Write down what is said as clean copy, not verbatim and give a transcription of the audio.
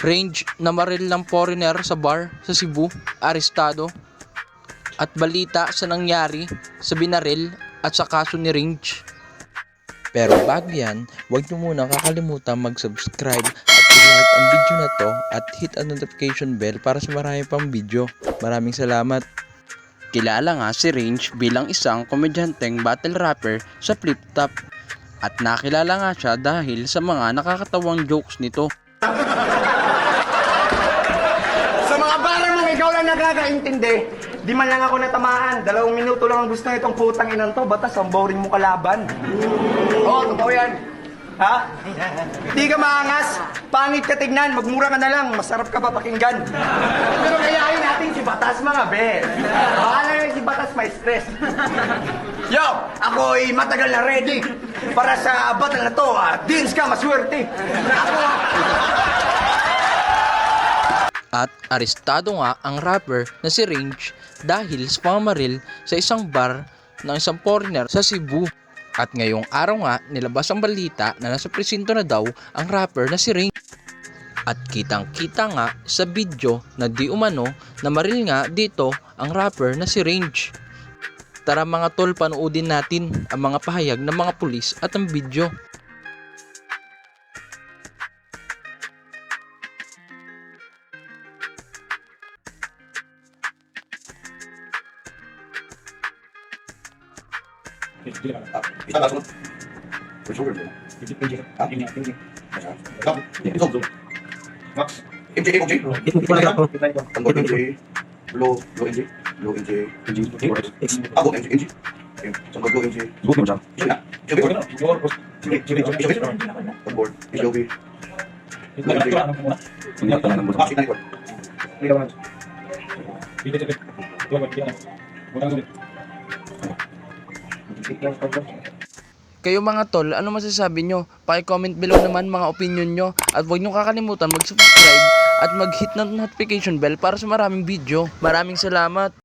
Range na maril ng foreigner sa bar sa Cebu, arestado. At balita sa nangyari sa binaril at sa kaso ni Range. Pero bago yan, huwag nyo muna kakalimutan mag-subscribe at i-like ang video na to at hit ang notification bell para sa marami pang video. Maraming salamat. Kilala nga si Range bilang isang komedyanteng battle rapper sa Flip Top. At nakilala nga siya dahil sa mga nakakatawang jokes nito. Sa mga barang mong ikaw lang nakakaintindi, di man lang ako natamaan. 2 minuto lang ang gusto nitong putang inang to. Batas, ang boring mo kalaban. Oo, totoo yan. Ha? Di ka maangas. Pangit ka tignan. Magmura ka na lang. Masarap ka pa pakinggan. Pero kayain natin si Batas, mga be. Bahala na si Batas, may stress. Yo, ako'y matagal na ready para sa battle na to. Dins ka, maswerte. Ako, At arestado nga ang rapper na si Range dahil sa pamamaril sa isang bar ng isang foreigner sa Cebu. At ngayong araw nga nilabas ang balita na nasa presinto na daw ang rapper na si Range. At kitang-kita nga sa video na di umano na maril nga dito ang rapper na si Range. Tara mga tol, panoodin natin ang mga pahayag ng mga pulis at ang video. Max. MJ, MJ. Tambor MJ. Low MJ. Low MJ. Abo MJ, MJ. Tambor low MJ. Tambor, SLV. Kayo mga tol, ano masasabi nyo? Paki-comment below naman mga opinion nyo. At huwag nyo kakalimutan mag-subscribe at mag-hit ng notification bell para sa maraming video. Maraming salamat!